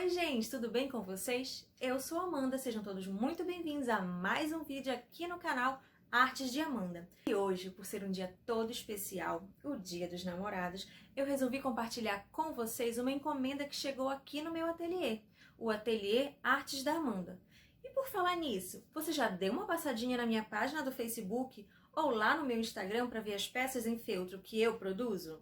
Oi gente, tudo bem com vocês? Eu sou a Amanda, sejam todos muito bem-vindos a mais um vídeo aqui no canal Artes de Amanda. E hoje, por ser um dia todo especial, o Dia dos Namorados, eu resolvi compartilhar com vocês uma encomenda que chegou aqui no meu ateliê, o Ateliê Artes da Amanda. E por falar nisso, você já deu uma passadinha na minha página do Facebook ou lá no meu Instagram para ver as peças em feltro que eu produzo?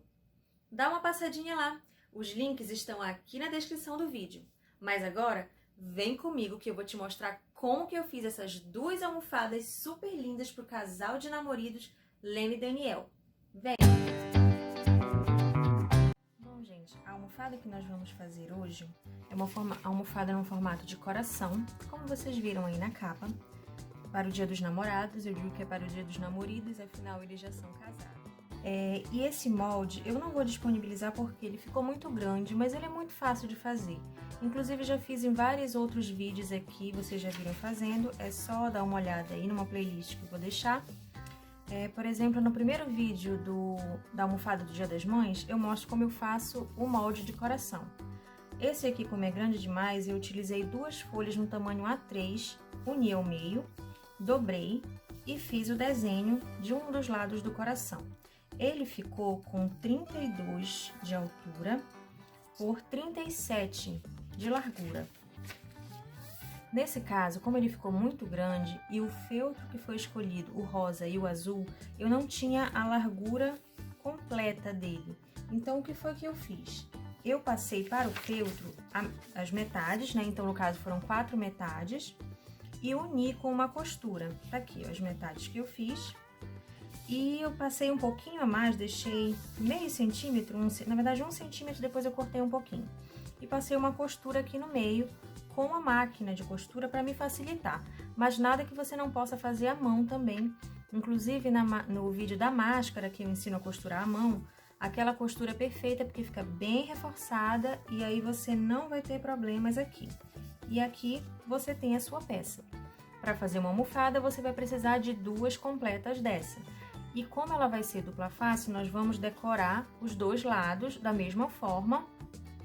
Dá uma passadinha lá. Os links estão aqui na descrição do vídeo. Mas agora, vem comigo que eu vou te mostrar como que eu fiz essas duas almofadas super lindas para o casal de namoridos Lene e Daniel. Vem! Bom, gente, a almofada que nós vamos fazer hoje é uma almofada no formato de coração, como vocês viram aí na capa, para o Dia dos Namorados. Eu digo que é para o Dia dos Namoridos, afinal eles já são casados. E esse molde eu não vou disponibilizar porque ele ficou muito grande, mas ele é muito fácil de fazer. Inclusive já fiz em vários outros vídeos aqui, vocês já viram fazendo, é só dar uma olhada aí numa playlist que eu vou deixar. Por exemplo, no primeiro vídeo da almofada do Dia das Mães, eu mostro como eu faço o molde de coração. Esse aqui, como é grande demais, eu utilizei duas folhas no tamanho A3, uni ao meio, dobrei e fiz o desenho de um dos lados do coração. Ele ficou com 32 de altura por 37 de largura. Nesse caso, como ele ficou muito grande e o feltro que foi escolhido, o rosa e o azul, eu não tinha a largura completa dele. Então, o que foi que eu fiz? Eu passei para o feltro as metades, né? Então, no caso, foram 4 metades e uni com uma costura. Tá aqui, ó, as metades que eu fiz. E eu passei um pouquinho a mais, deixei meio centímetro, na verdade 1 centímetro, depois eu cortei um pouquinho. E passei uma costura aqui no meio com a máquina de costura para me facilitar. Mas nada que você não possa fazer à mão também. Inclusive no vídeo da máscara que eu ensino a costurar à mão, aquela costura é perfeita porque fica bem reforçada e aí você não vai ter problemas aqui. E aqui você tem a sua peça. Para fazer uma almofada você vai precisar de 2 completas dessa. E como ela vai ser dupla face, nós vamos decorar os dois lados da mesma forma,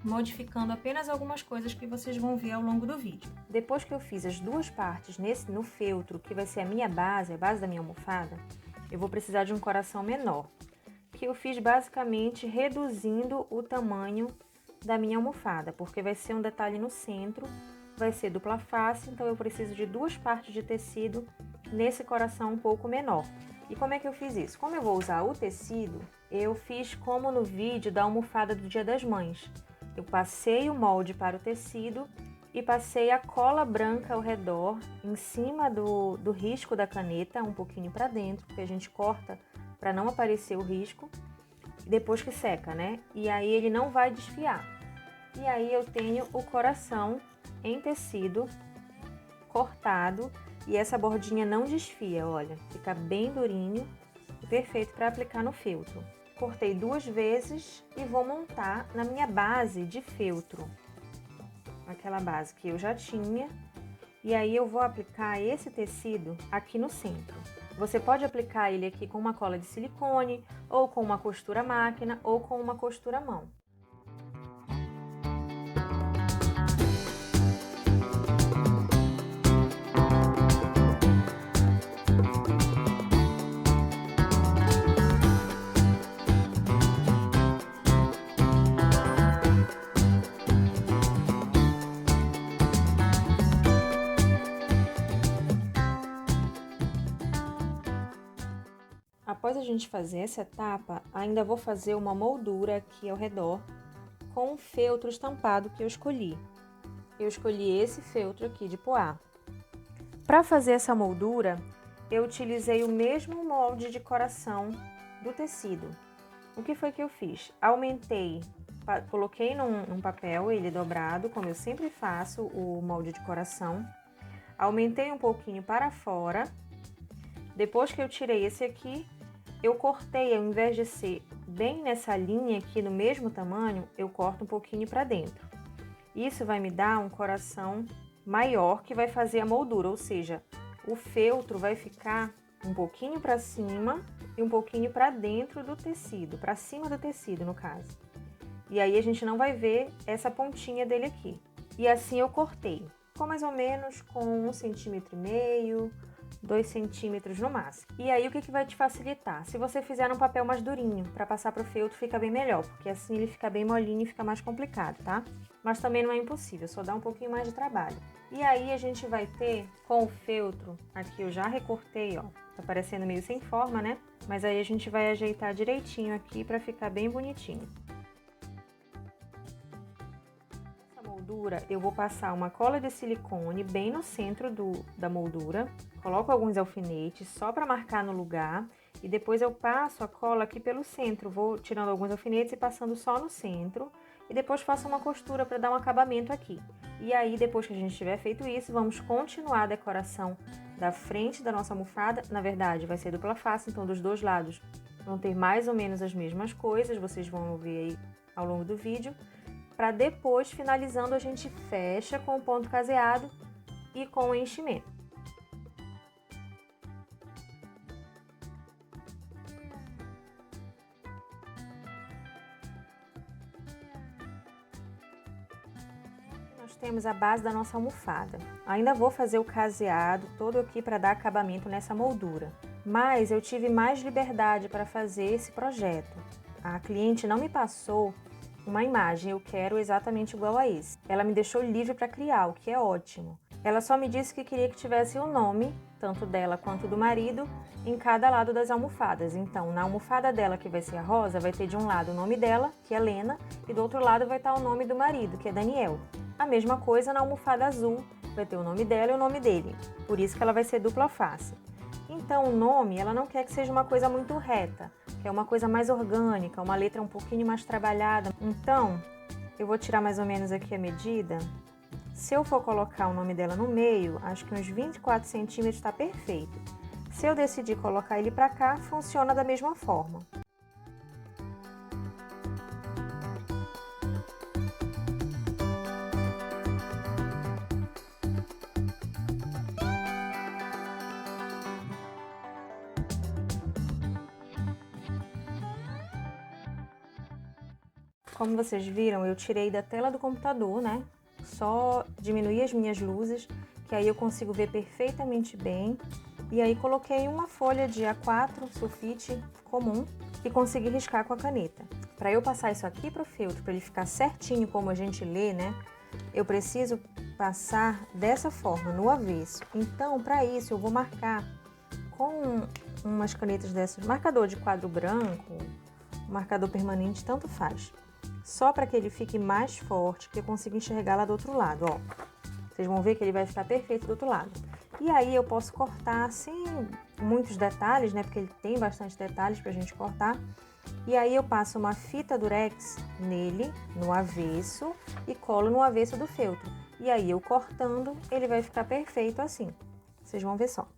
modificando apenas algumas coisas que vocês vão ver ao longo do vídeo. Depois que eu fiz as duas partes no feltro, que vai ser a minha base, a base da minha almofada, eu vou precisar de um coração menor, que eu fiz basicamente reduzindo o tamanho da minha almofada, porque vai ser um detalhe no centro, vai ser dupla face, então eu preciso de 2 partes de tecido nesse coração um pouco menor. E como é que eu fiz isso? Como eu vou usar o tecido, eu fiz como no vídeo da almofada do Dia das Mães. Eu passei o molde para o tecido e passei a cola branca ao redor, em cima do risco da caneta, um pouquinho para dentro, porque a gente corta para não aparecer o risco, depois que seca, né? E aí ele não vai desfiar. E aí eu tenho o coração em tecido cortado. E essa bordinha não desfia, olha, fica bem durinho e perfeito para aplicar no feltro. Cortei 2 vezes e vou montar na minha base de feltro, aquela base que eu já tinha. E aí eu vou aplicar esse tecido aqui no centro. Você pode aplicar ele aqui com uma cola de silicone, ou com uma costura máquina, ou com uma costura à mão. Após a gente fazer essa etapa, ainda vou fazer uma moldura aqui ao redor com um feltro estampado que eu escolhi. Eu escolhi esse feltro aqui de poá. Para fazer essa moldura, eu utilizei o mesmo molde de coração do tecido. O que foi que eu fiz? Aumentei, coloquei num papel ele dobrado, como eu sempre faço o molde de coração. Aumentei um pouquinho para fora. Depois que eu tirei esse aqui, eu cortei, ao invés de ser bem nessa linha aqui no mesmo tamanho, eu corto um pouquinho para dentro. Isso vai me dar um coração maior que vai fazer a moldura, ou seja, o feltro vai ficar um pouquinho para cima e um pouquinho para dentro do tecido, para cima do tecido no caso. E aí a gente não vai ver essa pontinha dele aqui. E assim eu cortei. Ficou mais ou menos com 1,5 cm, 2 centímetros no máximo. E aí o que vai te facilitar? Se você fizer num papel mais durinho, para passar pro feltro fica bem melhor, porque assim ele fica bem molinho e fica mais complicado, tá? Mas também não é impossível, só dá um pouquinho mais de trabalho. E aí a gente vai ter com o feltro, aqui eu já recortei, ó, tá parecendo meio sem forma, né? Mas aí a gente vai ajeitar direitinho aqui para ficar bem bonitinho. Moldura, eu vou passar uma cola de silicone bem no centro da moldura, coloco alguns alfinetes só para marcar no lugar e depois eu passo a cola aqui pelo centro, vou tirando alguns alfinetes e passando só no centro e depois faço uma costura para dar um acabamento aqui. E aí, depois que a gente tiver feito isso, vamos continuar a decoração da frente da nossa almofada, na verdade vai ser dupla face, então dos dois lados vão ter mais ou menos as mesmas coisas, vocês vão ver aí ao longo do vídeo. Para depois, finalizando, a gente fecha com o ponto caseado e com o enchimento. Nós temos a base da nossa almofada. Ainda vou fazer o caseado todo aqui para dar acabamento nessa moldura. Mas eu tive mais liberdade para fazer esse projeto. A cliente não me passou uma imagem, eu quero exatamente igual a esse. Ela me deixou livre para criar, o que é ótimo. Ela só me disse que queria que tivesse o nome, tanto dela quanto do marido, em cada lado das almofadas. Então, na almofada dela, que vai ser a rosa, vai ter de um lado o nome dela, que é Lena, e do outro lado vai estar o nome do marido, que é Daniel. A mesma coisa na almofada azul, vai ter o nome dela e o nome dele. Por isso que ela vai ser dupla face. Então, o nome, ela não quer que seja uma coisa muito reta, que é uma coisa mais orgânica, uma letra um pouquinho mais trabalhada. Então, eu vou tirar mais ou menos aqui a medida. Se eu for colocar o nome dela no meio, acho que uns 24 centímetros está perfeito. Se eu decidir colocar ele para cá, funciona da mesma forma. Como vocês viram, eu tirei da tela do computador, né? Só diminuí as minhas luzes, que aí eu consigo ver perfeitamente bem. E aí coloquei uma folha de A4 sulfite comum e consegui riscar com a caneta. Para eu passar isso aqui para o feltro, para ele ficar certinho como a gente lê, né? Eu preciso passar dessa forma, no avesso. Então, para isso, eu vou marcar com umas canetas dessas, marcador de quadro branco, marcador permanente, tanto faz. Só para que ele fique mais forte, que eu consiga enxergar lá do outro lado, ó. Vocês vão ver que ele vai ficar perfeito do outro lado. E aí eu posso cortar sem muitos detalhes, né? Porque ele tem bastante detalhes pra gente cortar. E aí eu passo uma fita durex nele, no avesso, e colo no avesso do feltro. E aí eu cortando, ele vai ficar perfeito assim. Vocês vão ver só.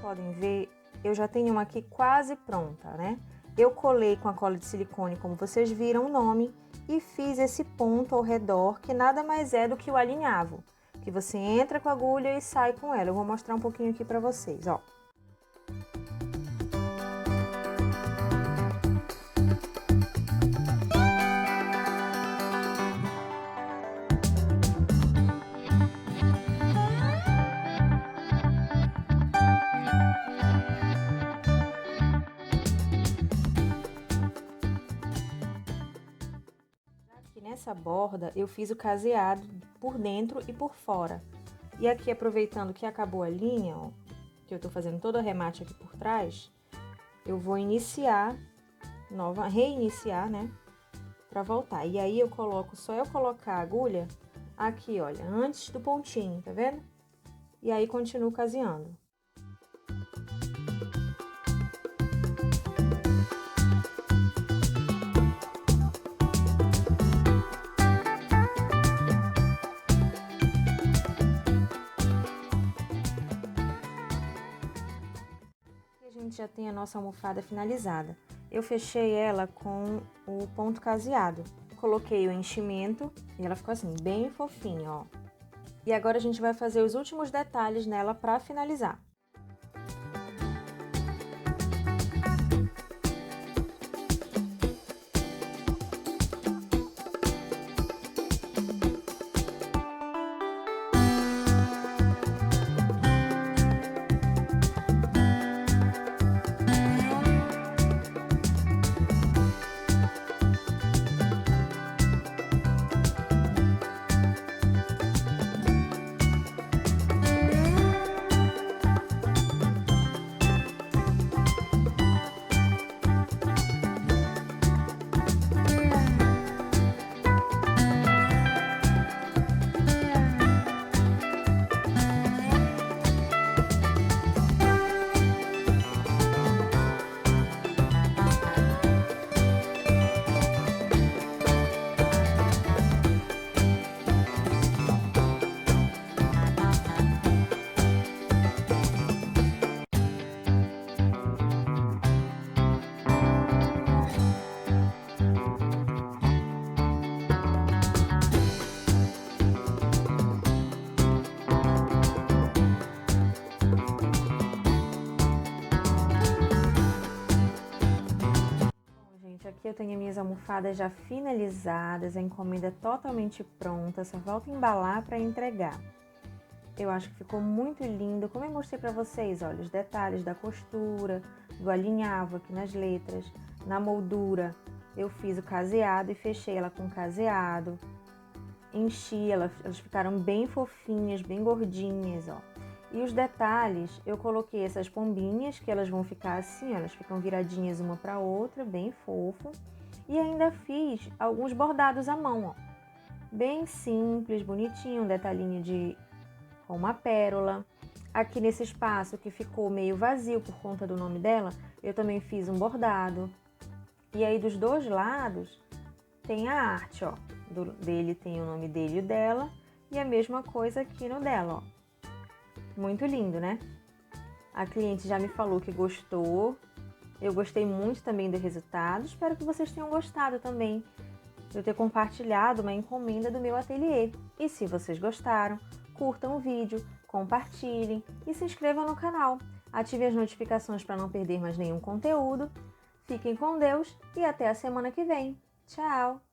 Podem ver, eu já tenho uma aqui quase pronta, né? Eu colei com a cola de silicone, como vocês viram, o nome, e fiz esse ponto ao redor, que nada mais é do que o alinhavo, que você entra com a agulha e sai com ela. Eu vou mostrar um pouquinho aqui pra vocês, ó. Nessa borda eu fiz o caseado por dentro e por fora. E aqui, aproveitando que acabou a linha, ó, que eu tô fazendo todo o arremate aqui por trás, eu vou reiniciar, né, pra voltar. E aí eu coloco, só eu colocar a agulha aqui, olha, antes do pontinho, tá vendo? E aí continuo caseando. A gente já tem a nossa almofada finalizada. Eu fechei ela com o ponto caseado. Coloquei o enchimento e ela ficou assim, bem fofinha, ó. E agora a gente vai fazer os últimos detalhes nela para finalizar. Aqui eu tenho minhas almofadas já finalizadas, a encomenda totalmente pronta, só falta embalar para entregar. Eu acho que ficou muito lindo, como eu mostrei para vocês, olha, os detalhes da costura, do alinhavo aqui nas letras, na moldura eu fiz o caseado e fechei ela com caseado, enchi, elas ficaram bem fofinhas, bem gordinhas, ó. E os detalhes, eu coloquei essas pombinhas, que elas vão ficar assim, ó, elas ficam viradinhas uma para outra, bem fofo. E ainda fiz alguns bordados à mão, ó. Bem simples, bonitinho, um detalhinho com uma pérola. Aqui nesse espaço que ficou meio vazio por conta do nome dela, eu também fiz um bordado. E aí dos dois lados tem a arte, ó. Dele tem o nome dele e o dela, e a mesma coisa aqui no dela, ó. Muito lindo, né? A cliente já me falou que gostou. Eu gostei muito também do resultado. Espero que vocês tenham gostado também de eu ter compartilhado uma encomenda do meu ateliê. E se vocês gostaram, curtam o vídeo, compartilhem e se inscrevam no canal. Ativem as notificações para não perder mais nenhum conteúdo. Fiquem com Deus e até a semana que vem. Tchau!